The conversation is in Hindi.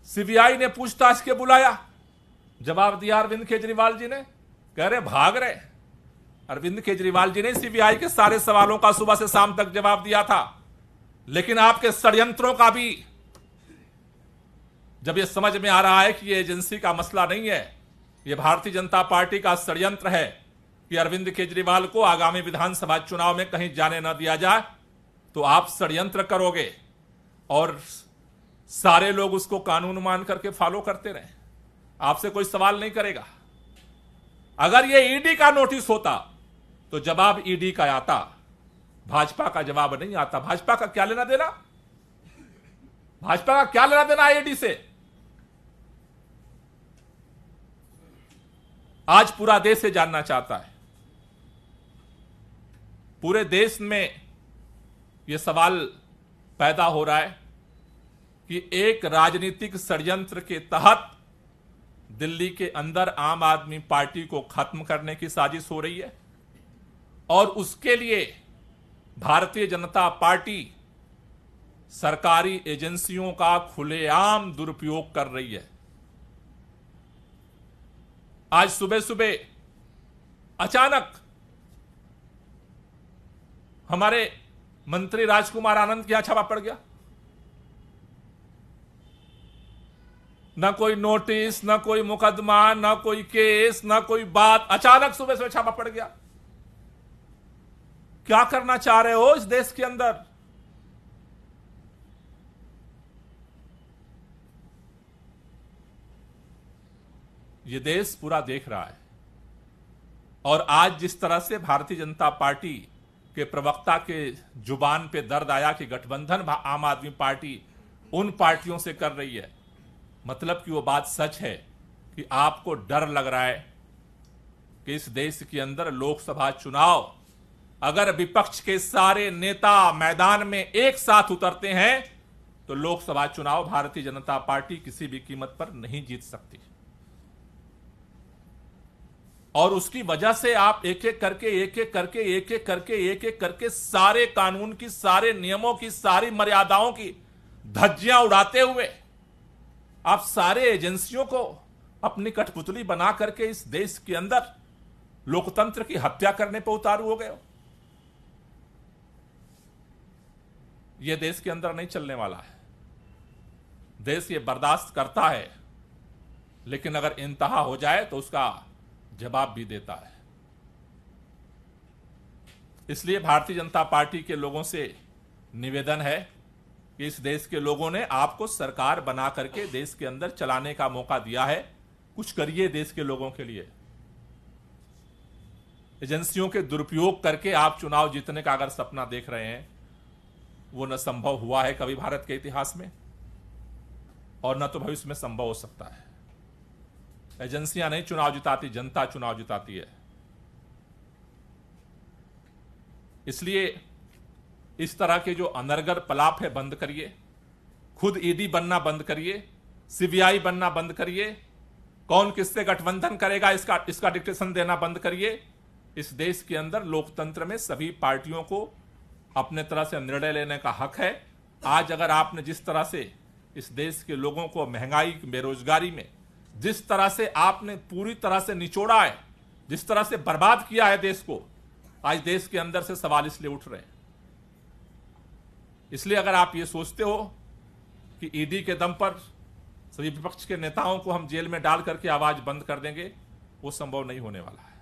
सीबीआई ने पूछताछ के बुलाया, जवाब दिया अरविंद केजरीवाल जी ने, कह रहे भाग रहे। अरविंद केजरीवाल जी ने सीबीआई के सारे सवालों का सुबह से शाम तक जवाब दिया था, लेकिन आपके षड्यंत्रों का भी जब यह समझ में आ रहा है कि यह एजेंसी का मसला नहीं है, यह भारतीय जनता पार्टी का षड्यंत्र है कि अरविंद केजरीवाल को आगामी विधानसभा चुनाव में कहीं जाने न दिया जाए, तो आप षड्यंत्र करोगे और सारे लोग उसको कानून मान करके फॉलो करते रहे। आपसे कोई सवाल नहीं करेगा। अगर यह ईडी का नोटिस होता तो जवाब ईडी का आता, भाजपा का जवाब नहीं आता। भाजपा का क्या लेना देना, भाजपा का क्या लेना देना ईडी से? आज पूरा देश ये जानना चाहता है, पूरे देश में यह सवाल पैदा हो रहा है कि एक राजनीतिक षड्यंत्र के तहत दिल्ली के अंदर आम आदमी पार्टी को खत्म करने की साजिश हो रही है और उसके लिए भारतीय जनता पार्टी सरकारी एजेंसियों का खुलेआम दुरुपयोग कर रही है। आज सुबह सुबह अचानक हमारे मंत्री राजकुमार आनंद के यहां छापा पड़ गया। न कोई नोटिस, न कोई मुकदमा, न कोई केस, न कोई बात, अचानक सुबह सुबह छापा पड़ गया। क्या करना चाह रहे हो इस देश के अंदर? यह देश पूरा देख रहा है और आज जिस तरह से भारतीय जनता पार्टी के प्रवक्ता के जुबान पे दर्द आया कि गठबंधन आम आदमी पार्टी उन पार्टियों से कर रही है, मतलब कि वो बात सच है कि आपको डर लग रहा है कि इस देश के अंदर लोकसभा चुनाव अगर विपक्ष के सारे नेता मैदान में एक साथ उतरते हैं तो लोकसभा चुनाव भारतीय जनता पार्टी किसी भी कीमत पर नहीं जीत सकती। और उसकी वजह से आप एक एक करके सारे कानून की, सारे नियमों की, सारी मर्यादाओं की धज्जियां उड़ाते हुए आप सारे एजेंसियों को अपनी कठपुतली बना करके इस देश के अंदर लोकतंत्र की हत्या करने पर उतारू हो गए हो। यह देश के अंदर नहीं चलने वाला है। देश ये बर्दाश्त करता है, लेकिन अगर इंतहा हो जाए तो उसका जवाब भी देता है। इसलिए भारतीय जनता पार्टी के लोगों से निवेदन है कि इस देश के लोगों ने आपको सरकार बना करके देश के अंदर चलाने का मौका दिया है, कुछ करिए देश के लोगों के लिए। एजेंसियों के दुरुपयोग करके आप चुनाव जीतने का अगर सपना देख रहे हैं, वो न संभव हुआ है कभी भारत के इतिहास में और न तो भविष्य में संभव हो सकता है। एजेंसियां नहीं चुनाव जिताती, जनता चुनाव जिताती है। इसलिए इस तरह के जो अनर्गल पलाप है बंद करिए, खुद ईडी बनना बंद करिए, सीबीआई बनना बंद करिए, कौन किससे गठबंधन करेगा इसका डिक्टेशन देना बंद करिए। इस देश के अंदर लोकतंत्र में सभी पार्टियों को अपने तरह से निर्णय लेने का हक है। आज अगर आपने जिस तरह से इस देश के लोगों को महंगाई, बेरोजगारी में जिस तरह से आपने पूरी तरह से निचोड़ा है, जिस तरह से बर्बाद किया है देश को, आज देश के अंदर से सवाल इसलिए उठ रहे हैं। इसलिए अगर आप ये सोचते हो कि ईडी के दम पर सभी विपक्ष के नेताओं को हम जेल में डाल करके आवाज बंद कर देंगे, वो संभव नहीं होने वाला है।